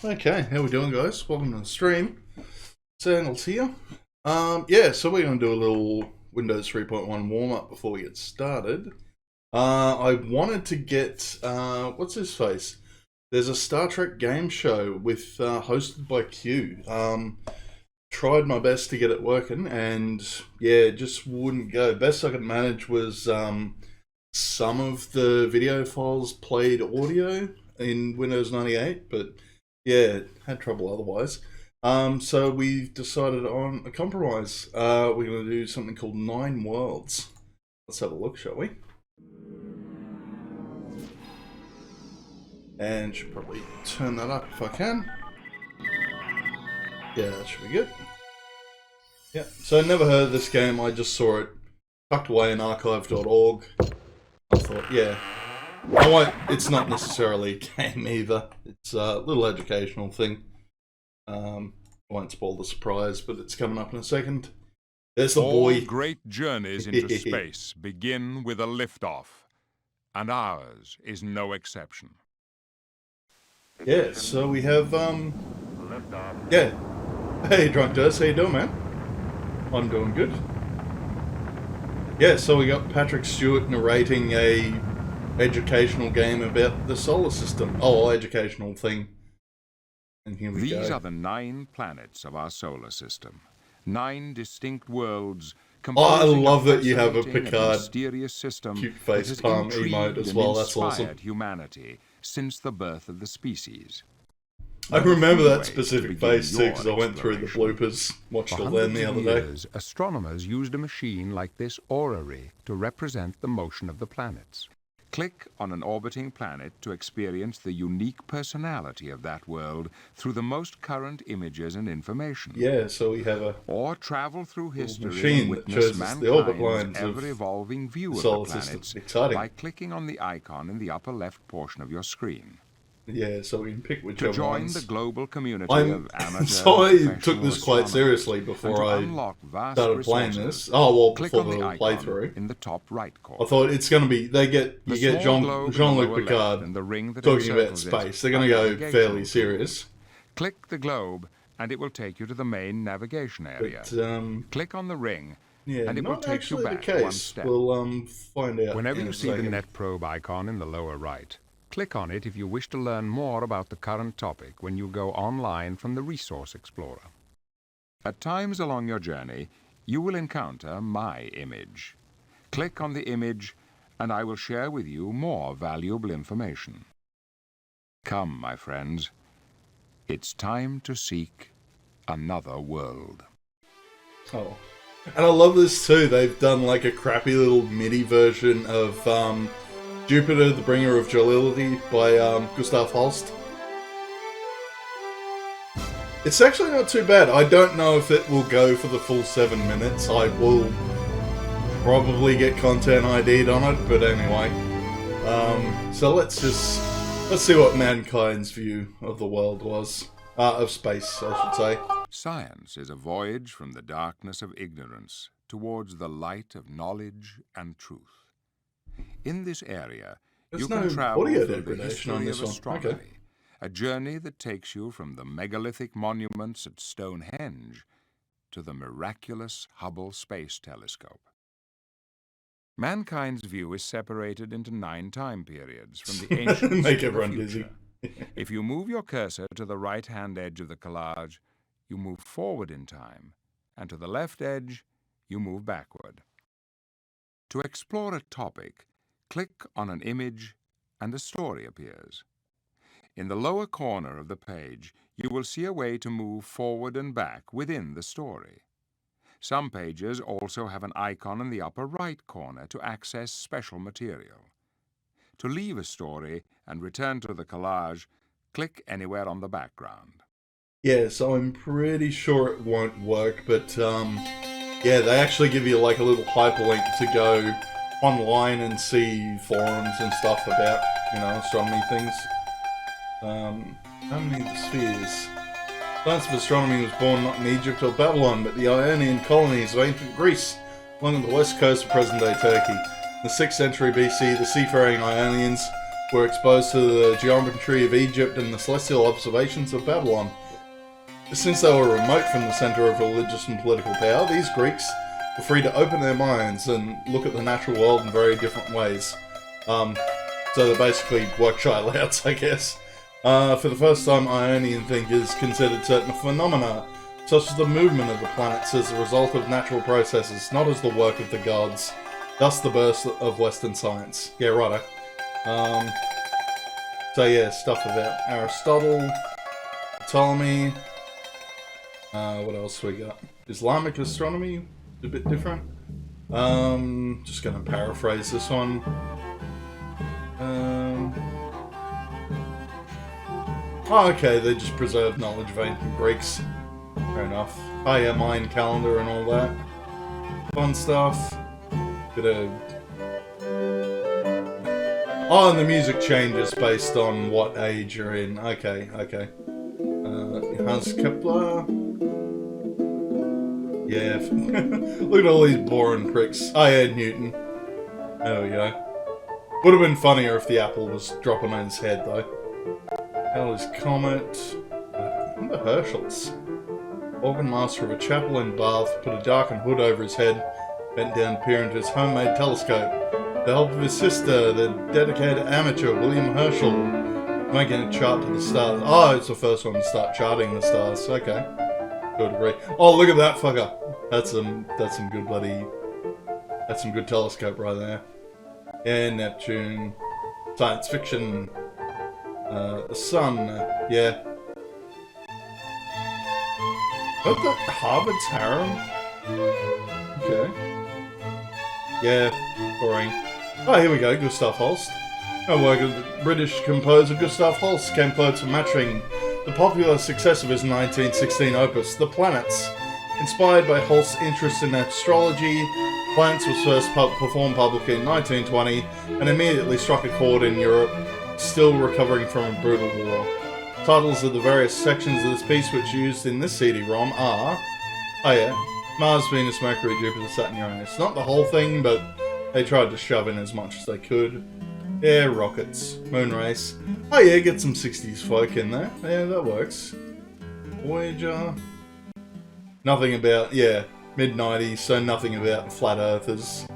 Okay, how we doing, guys? Welcome to the stream. Sandals here. Yeah, so we're going to do a little Windows 3.1 warm-up before we get started. I wanted to get, what's his face? There's a Star Trek game show with, hosted by Q. Tried my best to get it working, and yeah, it just wouldn't go. Best I could manage was, some of the video files played audio in Windows 98, but yeah, had trouble otherwise. So we've decided on a compromise. We're going to do something called 9 Worlds. Let's have a look, shall we? And should probably turn that up if I can. Yeah, that should be good. Yeah, so I never heard of this game. I just saw it tucked away in archive.org. I thought, yeah. It's not necessarily a game either. It's a little educational thing. Won't spoil the surprise, but it's coming up in a second. There's the boy. All great journeys into space begin with a liftoff, and ours is no exception. Yeah, so we have, yeah. Hey, Drunk Dust, how you doing, man? I'm doing good. Yeah, so we got Patrick Stewart narrating a educational game about the solar system. Oh, educational thing. And here we go. These are the 9 planets of our solar system. 9 distinct worlds. Oh, I love that you have a Picard mysterious system cute face palm emote as well. That's awesome. Humanity since the birth of the species. I remember that specific face too, because I went through the bloopers, watched all them the other day. Astronomers used a machine like this orrery to represent the motion of the planets. Click on an orbiting planet to experience the unique personality of that world through the most current images and information. Yeah, so we have a or travel through history machine and that witness shows us the orbit lines mankind's of ever-evolving view of solar the planets system. Exciting. by clicking on the icon in the upper left portion of your screen. Yeah, so we can pick whichever To join ones. the global community of amateur, So I took this quite astronomers, seriously before I unlock vast started playing resources, this. Oh well, click before on the the icon playthrough. in the top right corner. I thought it's going to be you get Jean-Luc Picard and the ring that talking about encircles space. it They're going to are go navigation fairly tools. serious. Click the globe and it will take you to the main navigation area. But Click on the ring yeah, and it will not take you actually back the case. one step. We'll find out. Whenever in you a see the second. net probe icon in the lower right, click on it if you wish to learn more about the current topic when you go online from the Resource Explorer. At times along your journey, you will encounter my image. Click on the image and I will share with you more valuable information. Come, my friends. It's time to seek another world. Oh. And I love this too. They've done like a crappy little MIDI version of Jupiter, the Bringer of Jollity by Gustav Holst. It's actually not too bad. I don't know if it will go for the full 7 minutes. I will probably get content ID'd on it, but anyway. So let's see what mankind's view of the world was. Of space, I should say. Science is a voyage from the darkness of ignorance towards the light of knowledge and truth. In this area, There's you can no travel audio through the degradation on history this of one. astronomy, Okay. a journey that takes you from the megalithic monuments at Stonehenge to the miraculous Hubble Space Telescope. Mankind's view is separated into 9 time periods from the ancient Make to the everyone future. dizzy. If you move your cursor to the right-hand edge of the collage, you move forward in time, and to the left edge, you move backward. To explore a topic, click on an image and a story appears. In the lower corner of the page, you will see a way to move forward and back within the story. Some pages also have an icon in the upper right corner to access special material. To leave a story and return to the collage, click anywhere on the background. Yeah, so I'm pretty sure it won't work, but yeah, they actually give you like a little hyperlink to go online and see forums and stuff about, astronomy things. How many of the spheres? Science of astronomy was born not in Egypt or Babylon, but the Ionian colonies of ancient Greece, along the west coast of present-day Turkey. In the 6th century BC, the seafaring Ionians were exposed to the geometry of Egypt and the celestial observations of Babylon. Since they were remote from the center of religious and political power, these Greeks were free to open their minds and look at the natural world in very different ways. So they're basically work-shy louts, I guess. For the first time, Ionian thinkers considered certain phenomena, such as the movement of the planets, as a result of natural processes, not as the work of the gods. Thus the birth of Western science. Yeah, righto. So yeah, stuff about Aristotle, Ptolemy. What else we got? Islamic astronomy, a bit different. Just gonna paraphrase this one. Oh, okay, they just preserve knowledge of ancient Greeks. Fair enough. Oh yeah, Mayan calendar and all that. Fun stuff. Bit of... Oh, and the music changes based on what age you're in. Okay, okay. Hans Kepler. Yeah. Look at all these boring pricks. Oh yeah, Newton. There we go. Would have been funnier if the apple was dropping on his head, though. Halley's Comet. Remember Herschel's? Organ master of a chapel in Bath put a darkened hood over his head, bent down to peer into his homemade telescope. With the help of his sister, the dedicated amateur William Herschel, making a chart to the stars. Oh, it's the first one to start charting the stars. Okay. To a degree. Oh, look at that fucker. That's some good bloody... That's some good telescope right there. Yeah, Neptune. Science fiction. The sun. Yeah. What the? Harvard's harem? Okay. Yeah, boring. Oh, here we go. Gustav Holst. A work of the British composer Gustav Holst came close to matching the popular success of his 1916 opus, The Planets. Inspired by Holst's interest in astrology, Planets was first performed publicly in 1920 and immediately struck a chord in Europe, still recovering from a brutal war. Titles of the various sections of this piece which are used in this CD-ROM are... Oh yeah, Mars, Venus, Mercury, Jupiter, Saturn, Uranus. Not the whole thing, but they tried to shove in as much as they could. Yeah, rockets, moon race. Oh yeah, get some 60s folk in there. Yeah, that works. Voyager. Nothing about, yeah, mid-90s, so nothing about flat earthers.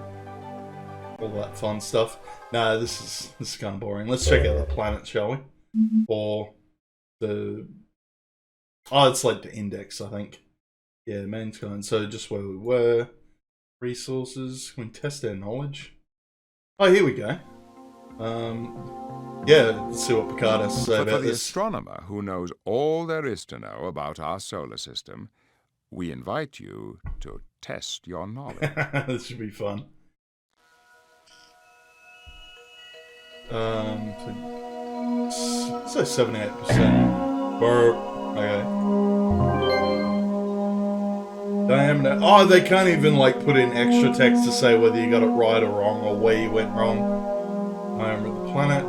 All that fun stuff. No, this is kind of boring. Let's check out the planet, shall we? Or the... Oh, it's like the index, I think. Yeah, mankind. So just where we were. Resources. Can we test our knowledge? Oh, here we go. Yeah, let's see what Picard has to say But about for the this. astronomer who knows all there is to know about our solar system, we invite you to test your knowledge. This should be fun. So 78%. Burp. Okay. Diameter. Oh, they can't even like put in extra text to say whether you got it right or wrong or where you went wrong. Diameter of the planet.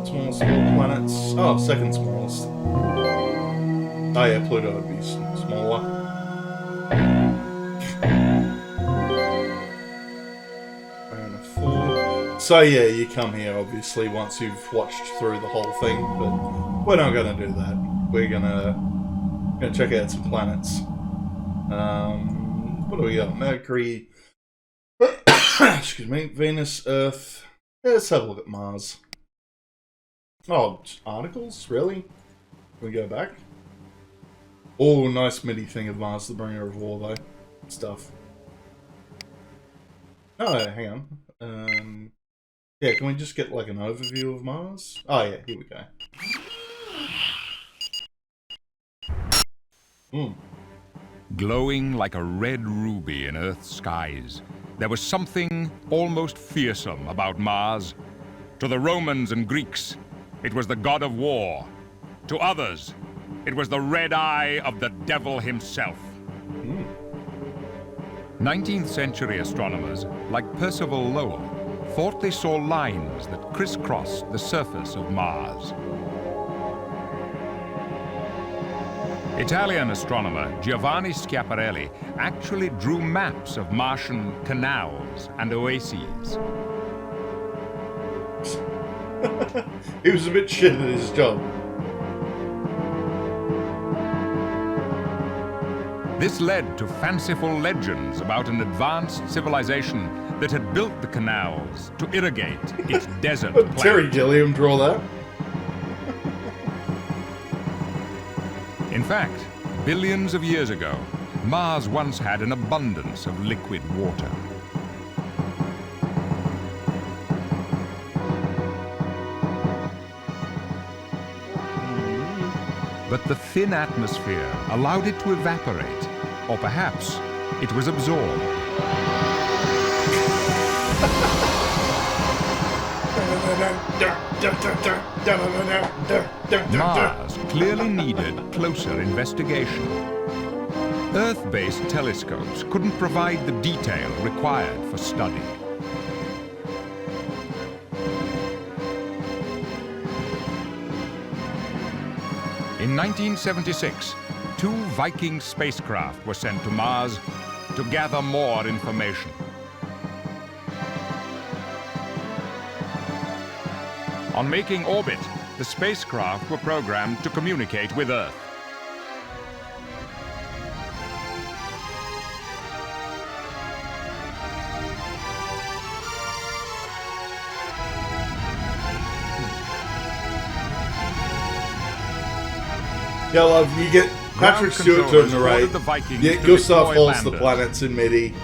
Smallest of all planets. Oh, second smallest. Oh yeah, Pluto would be smaller. So yeah, you come here obviously once you've watched through the whole thing, but we're not gonna do that. We're gonna check out some planets. What do we got? Mercury. Excuse me. Venus, Earth. Yeah, let's have a look at Mars. Oh, articles? Really? Can we go back? Oh, nice MIDI thing of Mars, the bringer of war, though. Stuff. Oh, hang on. Yeah, can we just get like an overview of Mars? Oh yeah, here we go. Glowing like a red ruby in Earth's skies, there was something almost fearsome about Mars. To the Romans and Greeks, it was the god of war. To others, it was the red eye of the devil himself. 19th century astronomers, like Percival Lowell, thought they saw lines that crisscrossed the surface of Mars. Italian astronomer Giovanni Schiaparelli actually drew maps of Martian canals and oases. He was a bit shit at his job. This led to fanciful legends about an advanced civilization that had built the canals to irrigate its desert planet. Terry Gilliam draw that. In fact, billions of years ago, Mars once had an abundance of liquid water. But the thin atmosphere allowed it to evaporate, or perhaps it was absorbed. Mars clearly needed closer investigation. Earth-based telescopes couldn't provide the detail required for study. In 1976, 2 Viking spacecraft were sent to Mars to gather more information. On making orbit, the spacecraft were programmed to communicate with Earth. Yeah, love, you get Patrick Stewart to narrate, yet Gustav holds the planets in MIDI.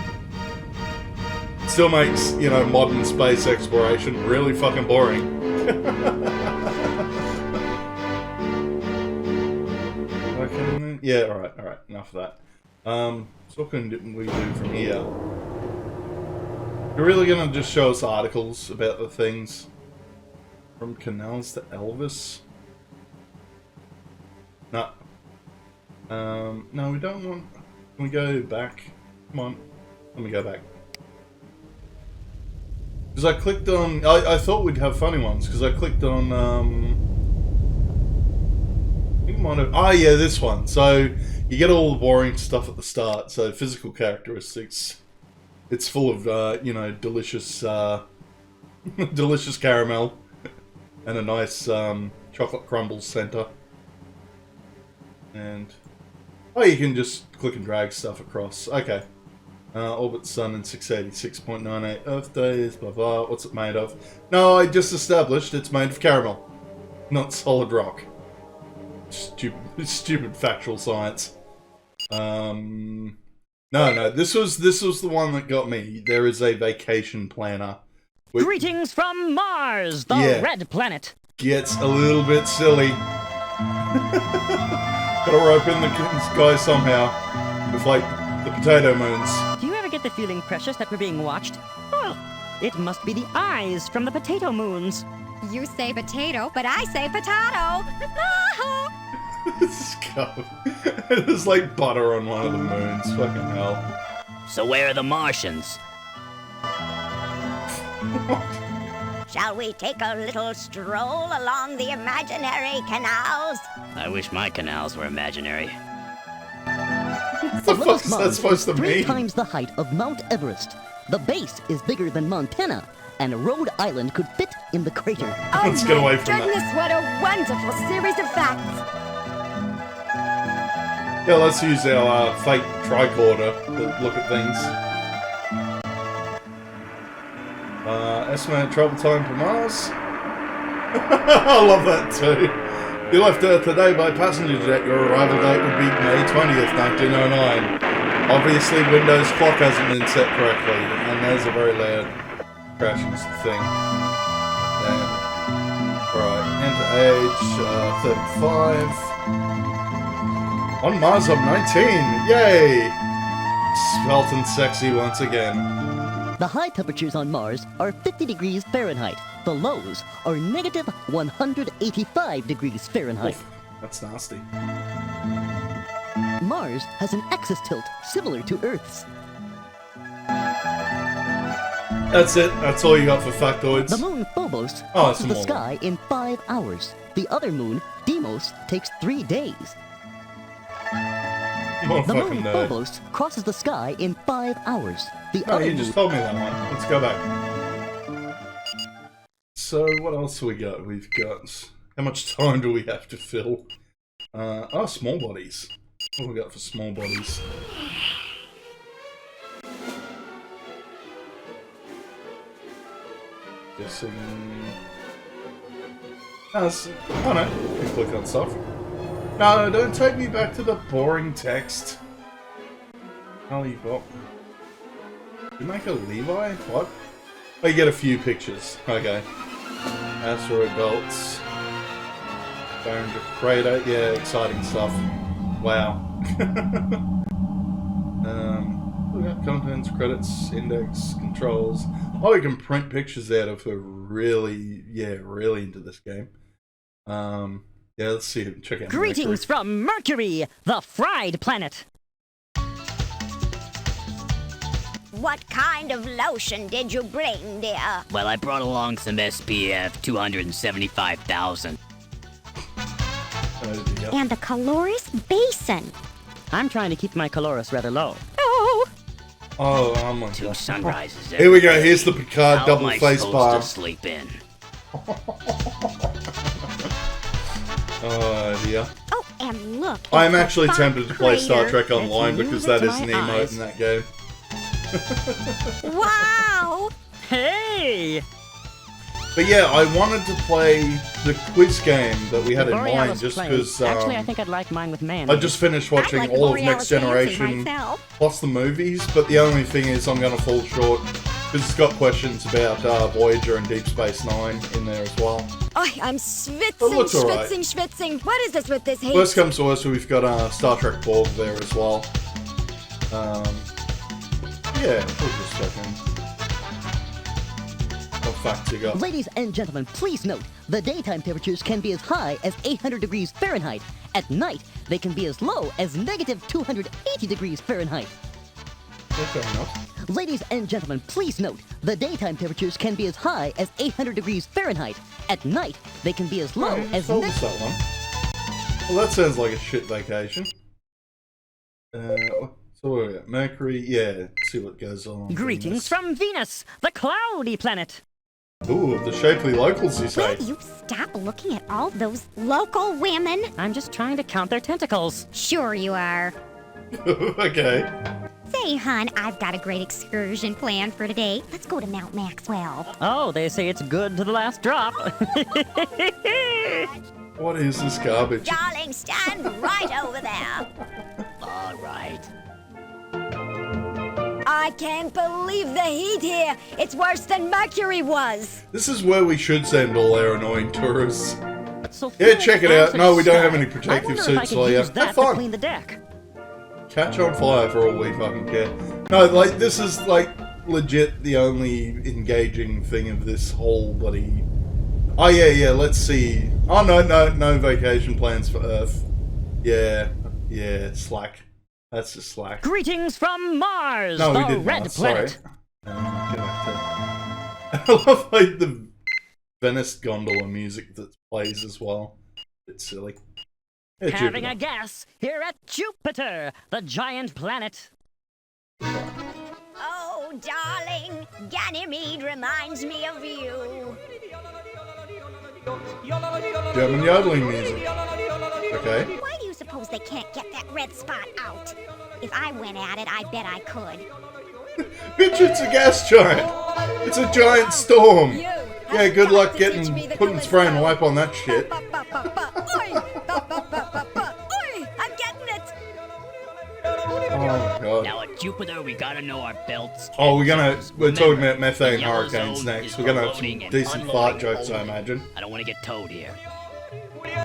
Still makes, you know, modern space exploration really fucking boring. Yeah, alright, enough of that. So what can we do from here? You're really gonna just show us articles about the things? From canals to Elvis? No. No, we don't want... Can we go back? Come on. Let me go back. Because I clicked on... I thought we'd have funny ones, because I clicked on... I think I might have... Oh, yeah, this one. So, you get all the boring stuff at the start. So, physical characteristics. It's full of, you know, delicious... delicious caramel. And a nice chocolate crumbles center. And... Oh, you can just click and drag stuff across. Okay. Orbit Sun in 686.98 Earth days, blah blah. What's it made of? No, I just established it's made of caramel. Not solid rock. Stupid factual science. No, this was the one that got me. There is a vacation planner. Greetings from Mars, the red planet. Gets a little bit silly. Gotta rope in the guy somehow. With, like, the potato moons. Do you ever get the feeling, Precious, that we're being watched? Well, it must be the eyes from the potato moons. You say potato, but I say potato. This guy. There's like butter on one of the moons. Fucking hell. So where are the Martians? Shall we take a little stroll along the imaginary canals? I wish my canals were imaginary. What the fuck is that supposed to mean? 3 times the height of Mount Everest. The base is bigger than Montana, and Rhode Island could fit in the crater. Oh, let's get away from goodness, what a wonderful series of facts! Yeah, let's use our fake tricorder to look at things. Estimated travel time to Mars. I love that too. You left Earth today by passenger jet. Your arrival date would be May 20th, 1909. Obviously, Windows clock hasn't been set correctly, and there's a very loud crashing thing. And, right, enter age 35. On Mars, I'm 19. Yay! Svelte and sexy once again. The high temperatures on Mars are 50 degrees Fahrenheit. The lows are negative 185 degrees Fahrenheit. Oof, that's nasty. Mars has an axis tilt similar to Earth's. That's it. That's all you got for factoids. The moon Phobos Oh, crosses the sky in 5 hours. The other moon, Deimos, takes 3 days. The moon Phobos crosses the sky in 5 hours. The Oh, other you just told me that one. Let's go back. so what else we got? We've got... How much time do we have to fill? Oh, small bodies. What have we got for small bodies? Guessing... Oh no, you can click on stuff. No, don't take me back to the boring text. Oh, you got... You make a Levi? What? Oh, you get a few pictures. Okay. Asteroid belts. Barringer crater. Yeah, exciting stuff. Wow. We got contents, credits, index, controls. Oh, you can print pictures out if we're really, really into this game. Yeah, let's see. Check out Greetings Mercury. from Mercury, the fried planet. What kind of lotion did you bring, dear? Well, I brought along some SPF 275,000. Oh, dear. And a Caloris basin. I'm trying to keep my caloris rather low. Oh, Oh my Two god. sunrises. Here we go. Here's the Picard How double am I face supposed bar. to sleep in? Oh dear. oh, and look. I'm it's a actually fun tempted to play Star crater. Trek Online It's because music that to is an my emote eyes. in that game. Wow. Hey! But yeah, I wanted to play the quiz game that we had in Borealis mind just plane. because Actually, I think I'd like mine with man. I just finished watching I like all of Borealis Next fancy Generation myself. plus the movies, but the only thing is I'm going to fall short because it's got questions about Voyager and Deep Space Nine in there as well. Oh, I'm It schwitzing, looks alright. schwitzing. What is this with this heat? Worst comes to worst, we've got Star Trek Borg there as well. Yeah, we'll just fucking... What facts you got? Ladies and gentlemen, please note, the daytime temperatures can be as high as 800 degrees Fahrenheit. At night, they can be as low as negative 280 degrees Fahrenheit. Yeah, fair enough. Ladies and gentlemen, please note, the daytime temperatures can be as high as 800 degrees Fahrenheit. At night, they can be as low Alright, as told us that one. Well, that sounds like a shit vacation. So what we got? Mercury, yeah, let's see what goes on. Greetings from Venus, the cloudy planet. Ooh, the shapely locals, you say? Will you stop looking at all those local women? I'm just trying to count their tentacles. Sure you are. Okay. Say, hon, I've got a great excursion planned for today. Let's go to Mount Maxwell. Oh, they say it's good to the last drop. What is this garbage? Darling, stand right over there. All right. I can't believe the heat here. It's worse than Mercury was. This is where we should send all our annoying tourists. So Yeah, check it out. fancy No, we don't have stuff. any protective I wonder if I suits could for you. use Have that fun. to clean the deck. Catch on fire for all we fucking care. No, like, this is, like, legit the only engaging thing of this whole bloody... Oh, yeah, let's see. Oh, no vacation plans for Earth. Yeah, slack. That's just slack. Greetings from Mars, No, the we did red not, sorry. planet. Get back to... I love, like, the Venice gondola music that plays as well. It's silly. Yeah, Having Jupiter. a guess here at Jupiter, the giant planet. Oh, darling, Ganymede reminds me of you. German yodeling music. Okay. Why do you suppose they can't get that red spot out? If I went at it, I bet I could. Bitch, it's a gas giant. It's a giant storm. Yeah, good luck putting spray and wipe on that shit. Oi, I'm getting it. Oh my god. Now at Jupiter, we gotta know our belts. Oh, we're talking about methane the yellow hurricanes zone next. is We're gonna have loading some and decent unloading fart jokes, I only. imagine. I don't want to get towed here.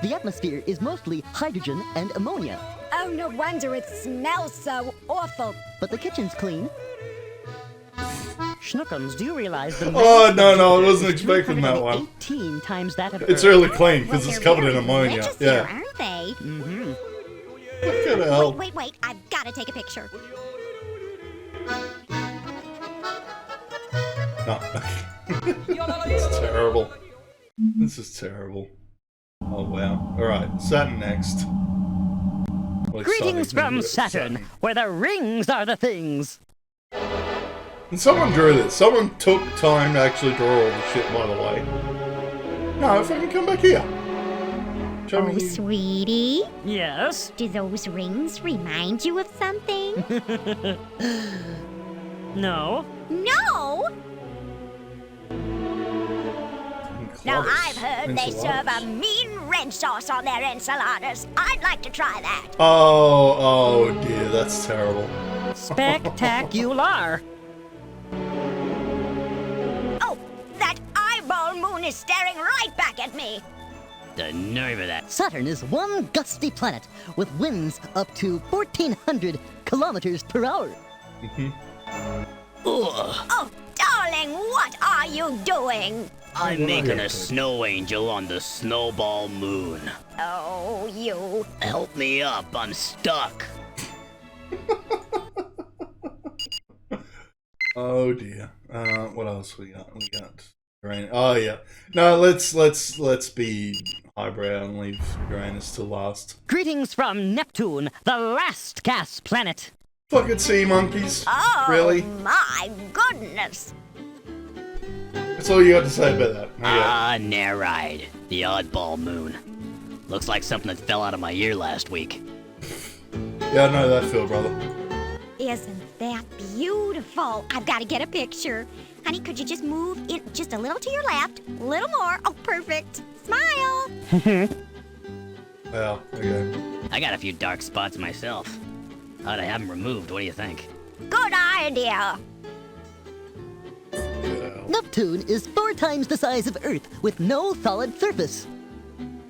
The atmosphere is mostly hydrogen and ammonia, Oh, no wonder it smells so awful. but the kitchen's clean. Schnookums, do you realize the Oh, mass no, of I Jupiter wasn't is expecting that one. 318 times that of It's Earth. really clean because Well, it's they're covered in very ammonia. religious here, Yeah. aren't they? Mm-hmm. Look at hell. Wait, I've got to take a picture. No. It's terrible. This is terrible. Oh wow. Alright, Saturn next. Well, Greetings Saturn, from Saturn, where the rings are the things. And someone drew this. Someone took time to actually draw all the shit, by the way. No, fucking come back here. Show Oh, me. sweetie, Yes? do those rings remind you of something? No? No! Now, Enchiladas. I've heard they serve a mean red sauce on their enchiladas. I'd like to try that. Oh dear, that's terrible. Spectacular! Oh, that eyeball moon is staring right back at me. The nerve of that. Saturn is one gusty planet with winds up to 1,400 kilometers per hour. Ugh. Oh, darling, what are you doing? I'm making a snow angel on the snowball moon. Oh, you. Help me up, I'm stuck. Oh dear. What else we got? We got Uranus. Oh yeah. No, let's be highbrow and leave Uranus to last. Greetings from Neptune, the last gas planet. Fucking sea monkeys. Oh, Really? my goodness. That's all you got to say about that. Okay. Ah, Neride, the oddball moon. Looks like something that fell out of my ear last week. Yeah, I know that feel, brother. Isn't that beautiful? I've got to get a picture. Honey, could you just move in just a little to your left? A little more. Oh, perfect. Smile. Well, okay. I got a few dark spots myself. Ought to have them removed, what do you think? Good idea. Well, Neptune is 4 times the size of Earth with no solid surface.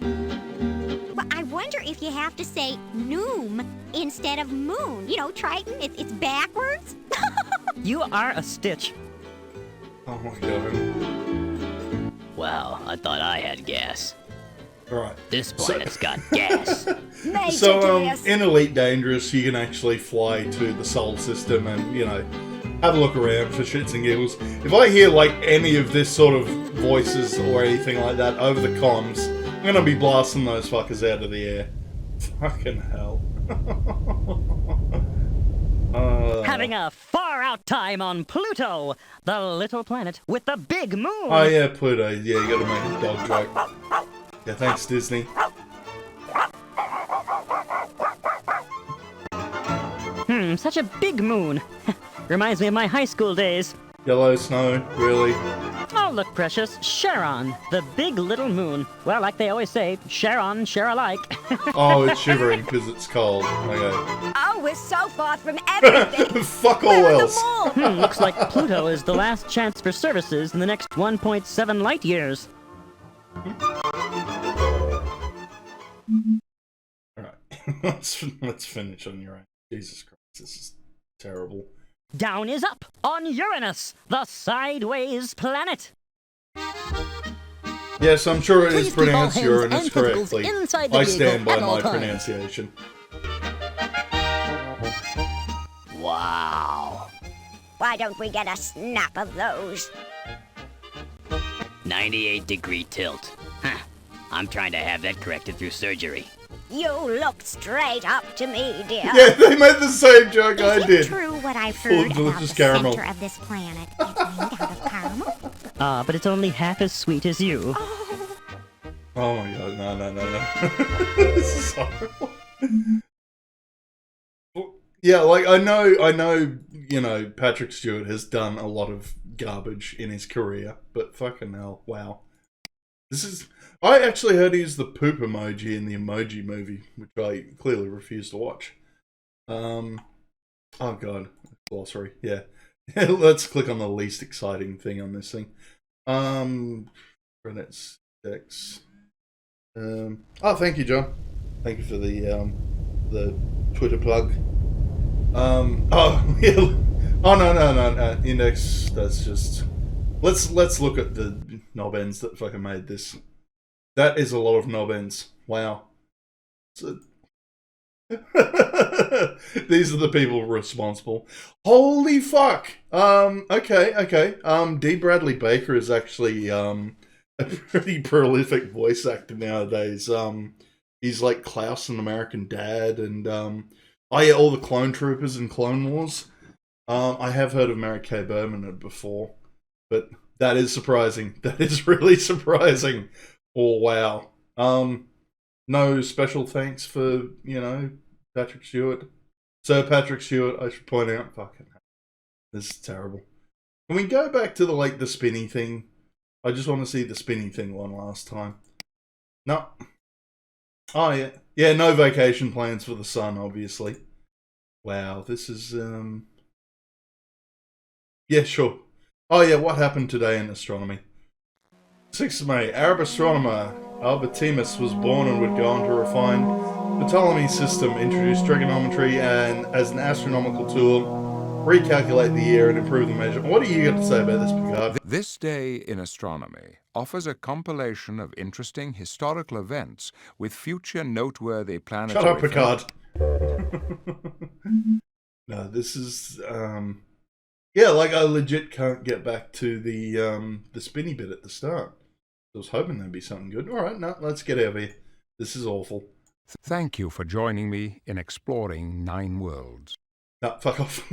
But I wonder if you have to say noom instead of moon. You know, Triton, it's backwards. You are a stitch. oh my god. Wow, I thought I had gas. Alright. This planet's got gas. Major So, gas. in Elite Dangerous, you can actually fly to the solar system and, you know, have a look around for shits and giggles. If I hear, like, any of this sort of voices or anything like that over the comms, I'm gonna be blasting those fuckers out of the air. Fucking hell. Having a far out time on Pluto, the little planet with the big moon. Oh yeah, Pluto. Yeah, you gotta make a dog joke. Yeah, thanks, Disney. Such a big moon. Reminds me of my high school days. Yellow snow, really? Oh, look, precious. Charon, the big little moon. Well, like they always say, share on, share alike. Oh, it's shivering because it's cold. Okay. Oh, we're so far from everything. Fuck all We're on else. the moon. Looks like Pluto is the last chance for services in the next 1.7 light years. Alright. let's finish on your own. Jesus Christ, this is terrible. Down is up on Uranus, the sideways planet. Yes, I'm sure it Please is keep all pronounced hands Uranus and tentacles correctly. inside the I vehicle stand by at all my times. pronunciation. Wow. Why don't we get a snap of those? 98-degree tilt. Huh. I'm trying to have that corrected through surgery. You look straight up to me, dear. Yeah, they made the same joke I Is it did. true what I've Full of heard about the delicious caramel. center of this planet is made out of caramel? But it's only half as sweet as you. Oh my god, no. This is horrible. Yeah, like, I know, you know, Patrick Stewart has done a lot of garbage in his career, but fucking hell, wow. I actually heard he used the poop emoji in the Emoji Movie, which I clearly refuse to watch. Oh god, glossary, yeah. Let's click on the least exciting thing on this thing. Credits, text. Oh, thank you, John. Thank you for the Twitter plug. Oh, yeah. Oh, no. Index, that's just... Let's look at the knob ends that fucking made this. That is a lot of knob ends. Wow. These are the people responsible. Holy fuck! Okay. D. Bradley Baker is actually, a pretty prolific voice actor nowadays. He's like Klaus in American Dad, and, oh yeah, all the Clone Troopers and Clone Wars. I have heard of Mary Kay Berman before, but that is surprising. That is really surprising. Oh, wow. No special thanks for, Patrick Stewart. Sir Patrick Stewart, I should point out. Fucking hell. This is terrible. Can we go back to the spinny thing? I just want to see the spinny thing one last time. No. Oh, yeah. Yeah, no vacation plans for the sun, obviously. Wow, this is, Yeah, sure. Oh, yeah, what happened today in astronomy? 6th of May, Arab astronomer Albertimus was born and would go on to refine the Ptolemy system, introduce trigonometry and as an astronomical tool, recalculate the year and improve the measurement. What do you got to say about this, Picard? This day in astronomy offers a compilation of interesting historical events with future noteworthy planetary... Shut up, Picard. No, this is, yeah, I legit can't get back to the spinny bit at the start. I was hoping there'd be something good. All right, no, let's get out of here. This is awful. Thank you for joining me in exploring 9 worlds. No, fuck off.